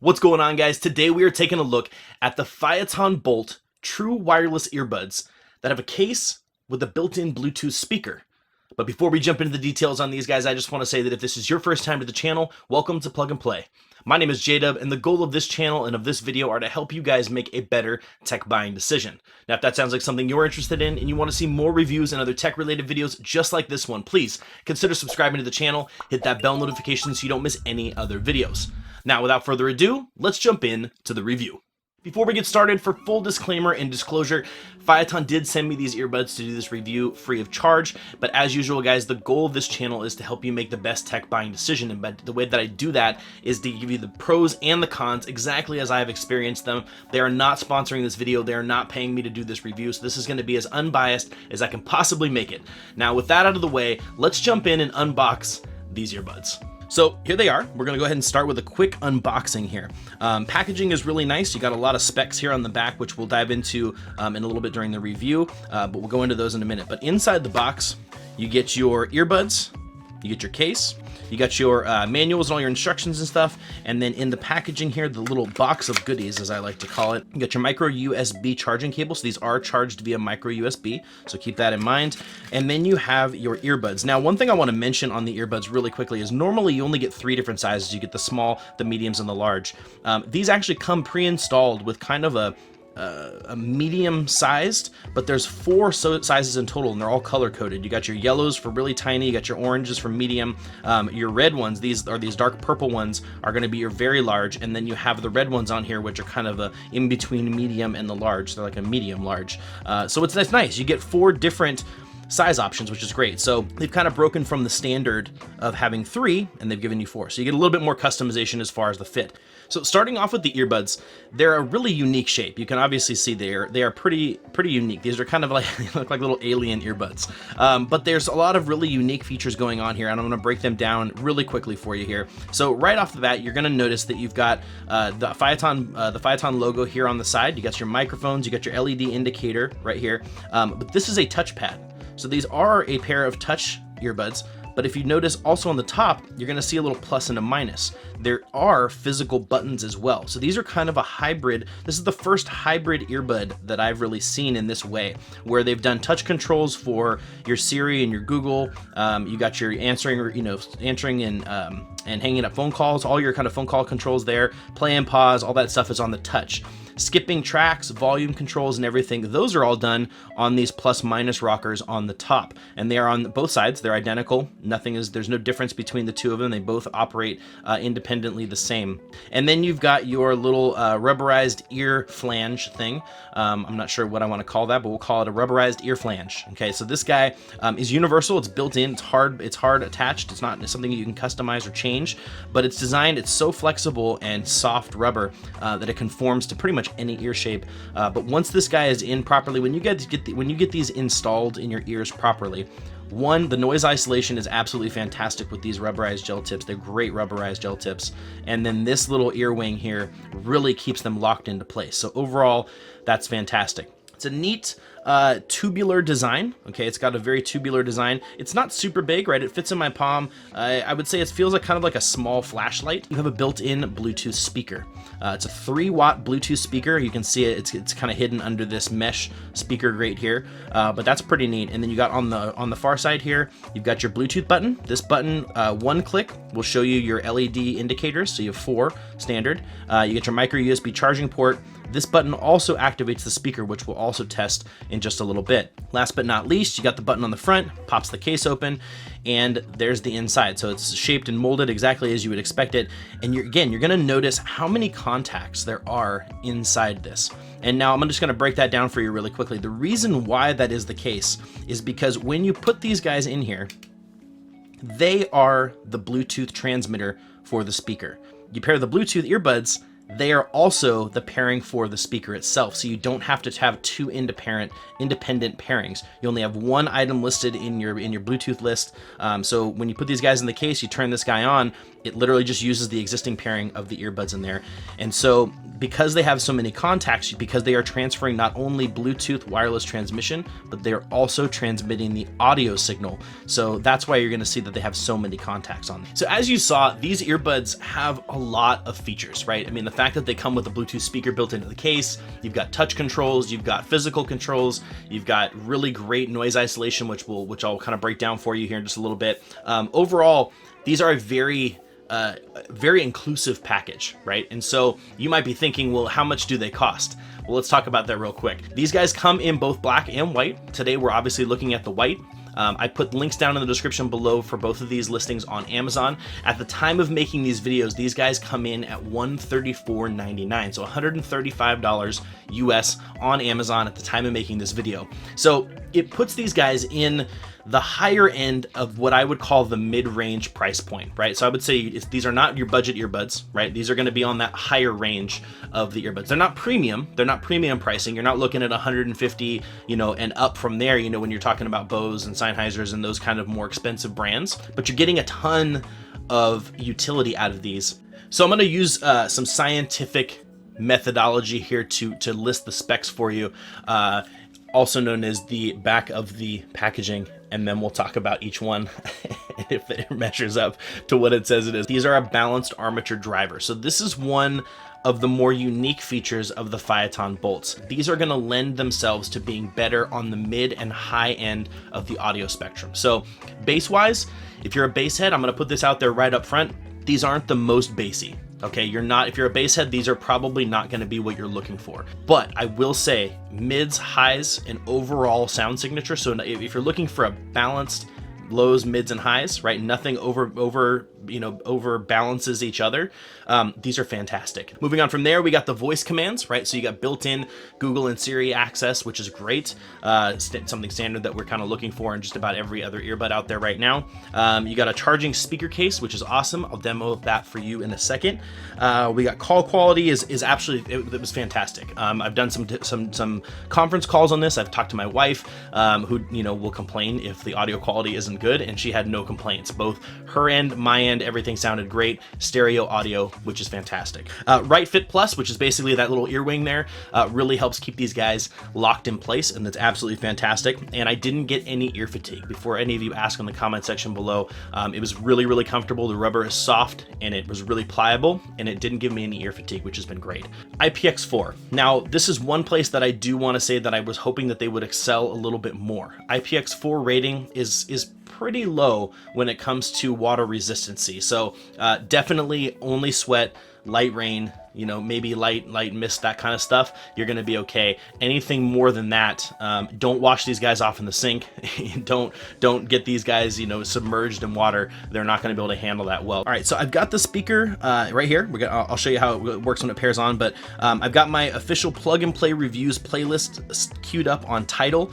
What's going on, guys? Today we are taking a look at the Phiaton Bolt true wireless earbuds that have a case with a built-in Bluetooth speaker. But before we jump into the details on these guys, I just want to say that if this is your first time to the channel, welcome to Plug and Play. My name is JDubb, and the goal of this channel and of this video are to help you guys make a better tech buying decision. Now, if that sounds like something you're interested in and you want to see more reviews and other tech-related videos just like this one, please consider subscribing to the channel, hit that bell notification so you don't miss any other videos. Now, without further ado, let's jump in to the review. Before we get started, for full disclaimer and disclosure, Phiaton did send me these earbuds to do this review free of charge, but as usual, guys, the goal of this channel is to help you make the best tech buying decision, and the way that I do that is to give you the pros and the cons exactly as I have experienced them. They are not sponsoring this video, they are not paying me to do this review, so this is going to be as unbiased as I can possibly make it. Now, with that out of the way, let's jump in and unbox these earbuds. So here they are. We're gonna go ahead and start with a quick unboxing here. Packaging is really nice. You got a lot of specs here on the back, which we'll dive into in a little bit during the review, but we'll go into those in a minute. But inside the box, you get your earbuds, you get your case, you got your manuals and all your instructions and stuff, and then in the packaging here, the little box of goodies, as I like to call it, you got your micro USB charging cable. So these are charged via micro USB, so keep that in mind. And then you have your earbuds. Now, one thing I want to mention on the earbuds really quickly is normally you only get 3 different sizes. You get the small, the mediums, and the large. These actually come pre-installed with kind of a medium sized, but there's 4 sizes in total, and they're all color coded. You got your yellows for really tiny, you got your oranges for medium, your red ones, these dark purple ones, are going to be your very large, and then you have the red ones on here, which are kind of a in between medium and the large. They're like a medium large. So that's nice. You get 4 different size options, which is great. So they've kind of broken from the standard of having 3, and they've given you 4. So you get a little bit more customization as far as the fit. So starting off with the earbuds, they're a really unique shape. You can obviously see they are pretty unique. These are kind of like, they look like little alien earbuds. But there's a lot of really unique features going on here, and I'm gonna break them down really quickly for you here. So right off the bat, you're gonna notice that you've got the Phiaton logo here on the side. You got your microphones, you got your LED indicator right here. But this is a touchpad. So these are a pair of touch earbuds, but if you notice also on the top, you're gonna see a little plus and a minus. There are physical buttons as well. So these are kind of a hybrid. This is the first hybrid earbud that I've really seen in this way, where they've done touch controls for your Siri and your Google. You got your answering and hanging up phone calls, all your kind of phone call controls there, play and pause, all that stuff is on the touch. Skipping tracks, volume controls, and everything, those are all done on these plus minus rockers on the top, and they are on both sides. They're identical. There's no difference between the two of them. They both operate independently the same. And then you've got your little rubberized ear flange thing. I'm not sure what I want to call that, but we'll call it a rubberized ear flange. Okay, so this guy is universal. It's built in. It's hard attached. It's not something you can customize or change, but it's designed. It's so flexible and soft rubber that it conforms to pretty much any ear shape. But once this guy is in properly, when you get these installed in your ears properly, the noise isolation is absolutely fantastic with these rubberized gel tips. They're great rubberized gel tips. And then this little ear wing here really keeps them locked into place. So overall, that's fantastic. It's a neat tubular design. Okay, it's got a very tubular design. It's not super big, right? It fits in my palm. I would say it feels like kind of like a small flashlight. You have a built-in Bluetooth speaker. It's a 3-watt Bluetooth speaker. You can see it. It's kind of hidden under this mesh speaker grate here, but that's pretty neat. And then you got on the far side here, you've got your Bluetooth button. This button, one click, will show you your LED indicators. So you have 4 standard. You get your micro USB charging port. This button also activates the speaker, which we'll also test in just a little bit. Last but not least, you got the button on the front, pops the case open, and there's the inside. So it's shaped and molded exactly as you would expect it. And you're gonna notice how many contacts there are inside this. And now I'm just gonna break that down for you really quickly. The reason why that is the case is because when you put these guys in here, they are the Bluetooth transmitter for the speaker. You pair the Bluetooth earbuds, they are also the pairing for the speaker itself, so you don't have to have 2 independent pairings. You only have 1 item listed in your Bluetooth list. So when you put these guys in the case, you turn this guy on, It literally just uses the existing pairing of the earbuds in there. And so because they have so many contacts, because they are transferring not only Bluetooth wireless transmission, but they're also transmitting the audio signal. So that's why you're gonna see that they have so many contacts on them. So as you saw, these earbuds have a lot of features, right? I mean, the fact that they come with a Bluetooth speaker built into the case, you've got touch controls, you've got physical controls, you've got really great noise isolation, which I'll kind of break down for you here in just a little bit. Overall, these are a very inclusive package, right? And so you might be thinking, well, how much do they cost? Well, let's talk about that real quick. These guys come in both black and white. Today, we're obviously looking at the white. I put links down in the description below for both of these listings on Amazon. At the time of making these videos, these guys come in at $134.99, so $135 US on Amazon at the time of making this video. So it puts these guys in the higher end of what I would call the mid-range price point, right? So I would say these are not your budget earbuds, right? These are going to be on that higher range of the earbuds. They're not premium. They're not premium pricing. You're not looking at 150, and up from there, when you're talking about Bose and Sennheisers and those kind of more expensive brands, but you're getting a ton of utility out of these. So I'm going to use some scientific methodology here to list the specs for you, also known as the back of the packaging, and then we'll talk about each one if it measures up to what it says it is. These are a balanced armature driver. So this is one of the more unique features of the Phiaton bolts. These are going to lend themselves to being better on the mid and high end of the audio spectrum. So bass wise, if you're a bass head, I'm going to put this out there right up front. These aren't the most bassy. Okay, if you're a bass head, these are probably not going to be what you're looking for. But I will say mids, highs, and overall sound signature. So if you're looking for a balanced lows, mids, and highs, right? Nothing over balances each other. These are fantastic. Moving on from there, we got the voice commands, right? So you got built-in Google and Siri access, which is great. Something standard that we're kind of looking for in just about every other earbud out there right now. You got a charging speaker case, which is awesome. I'll demo that for you in a second. We got call quality is absolutely, it was fantastic. I've done some conference calls on this. I've talked to my wife, who will complain if the audio quality isn't good, and she had no complaints. Both her end, my end, everything sounded great. Stereo audio, which is fantastic. Right Fit Plus, which is basically that little ear wing there, really helps keep these guys locked in place, and that's absolutely fantastic. And I didn't get any ear fatigue. Before any of you ask in the comment section below, it was really, really comfortable. The rubber is soft, and it was really pliable, and it didn't give me any ear fatigue, which has been great. IPX4. Now, this is one place that I do want to say that I was hoping that they would excel a little bit more. IPX4 rating is pretty low when it comes to water resistancy. So definitely only sweat, light rain, maybe light mist, that kind of stuff, you're going to be okay. Anything more than that, don't wash these guys off in the sink. don't get these guys, submerged in water. They're not going to be able to handle that well. All right, so I've got the speaker right here. I'll show you how it works when it pairs on, but I've got my official plug and play reviews playlist queued up on Tidal.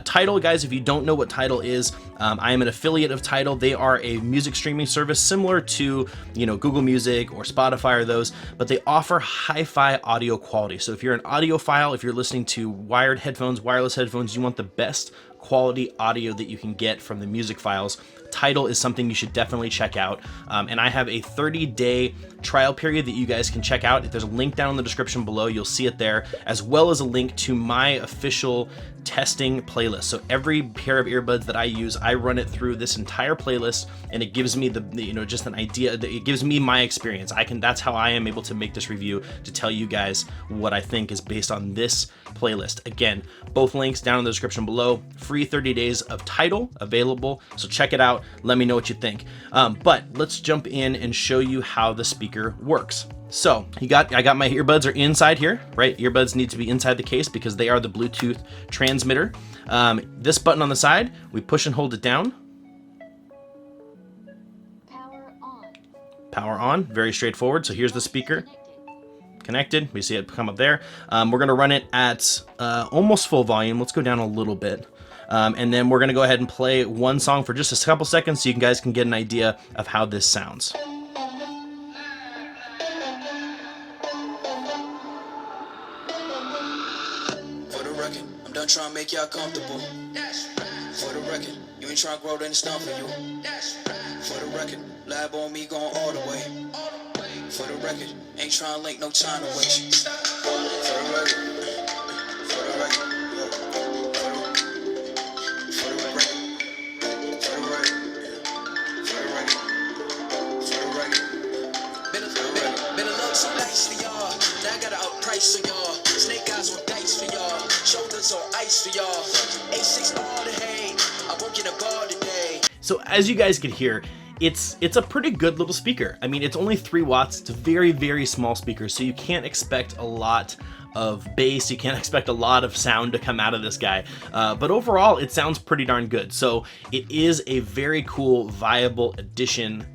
Tidal, guys, if you don't know what Tidal is, I am an affiliate of Tidal. They are a music streaming service similar to, Google Music or Spotify or those, but they offer hi-fi audio quality. So if you're an audiophile, if you're listening to wired headphones, wireless headphones, you want the best quality audio that you can get from the music files, Tidal is something you should definitely check out. And I have a 30-day trial period that you guys can check out. If there's a link down in the description below, you'll see it there, as well as a link to my official testing playlist. So every pair of earbuds that I use, I run it through this entire playlist, and it gives me just an idea. It gives me my experience. That's how I am able to make this review, to tell you guys what I think is based on this playlist. Again, both links down in the description below. Free 30 days of Tidal available, so check it out. Let me know what you think. But let's jump in and show you how the speaker works. So I got my earbuds are inside here, right? Earbuds need to be inside the case because they are the Bluetooth transmitter. This button on the side, we push and hold it down. Power on. Power on, very straightforward. So here's the speaker. Connected. We see it come up there. We're going to run it at almost full volume. Let's go down a little bit. And then we're going to go ahead and play one song for just a couple seconds so you guys can get an idea of how this sounds. For the record, I'm done trying to make y'all comfortable. For the record, you ain't trying to grow, then it's done for you. For the record, Lab on me going all the way. For the record, ain't trying to link, no time to waste. For the record, for the record, for the record, for the record, for the record, for the record. Been a little too nice for y'all. Now I gotta outprice for y'all. Snake eyes on dice for y'all. Shoulders on ice for y'all. A6 all the hay. I won't get a bar today. So as you guys can hear, it's a pretty good little speaker. I mean, it's only 3 watts. It's a very, very small speaker, so you can't expect a lot of bass. You can't expect a lot of sound to come out of this guy. But overall, it sounds pretty darn good. So it is a very cool, viable addition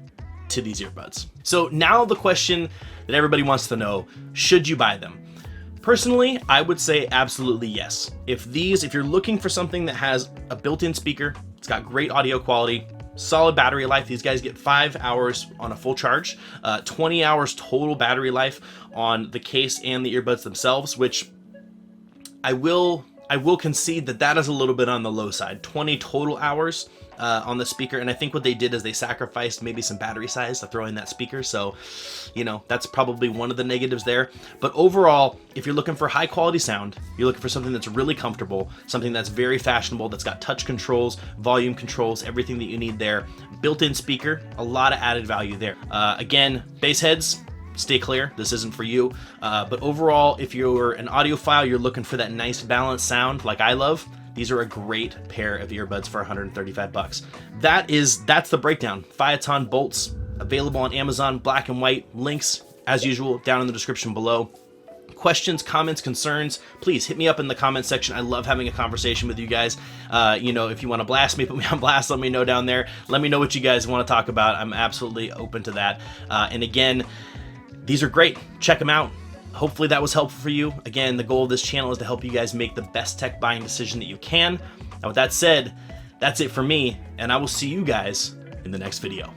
to these earbuds. So now the question that everybody wants to know, should you buy them? Personally, I would say absolutely yes. If you're looking for something that has a built-in speaker, it's got great audio quality, solid battery life. These guys get 5 hours on a full charge, 20 hours total battery life on the case and the earbuds themselves, which I will concede that is a little bit on the low side. 20 total hours on the speaker, and I think what they did is they sacrificed maybe some battery size to throw in that speaker, so you know, that's probably one of the negatives there. But overall, if you're looking for high quality sound, you're looking for something that's really comfortable, something that's very fashionable, that's got touch controls, volume controls, everything that you need there, built-in speaker, a lot of added value there. Again, bass heads, stay clear, this isn't for you. But overall, if you're an audiophile, you're looking for that nice balanced sound like I love, these are a great pair of earbuds for 135 bucks. That's the breakdown. Phiaton bolts, available on Amazon, black and white. Links, as usual, down in the description below. Questions, comments, concerns, please hit me up in the comment section. I love having a conversation with you guys. You know, if you want to blast me, put me on blast, let me know down there. Let me know what you guys want to talk about. I'm absolutely open to that. And again, these are great. Check them out. Hopefully that was helpful for you. Again, the goal of this channel is to help you guys make the best tech buying decision that you can. And with that said, that's it for me, and I will see you guys in the next video.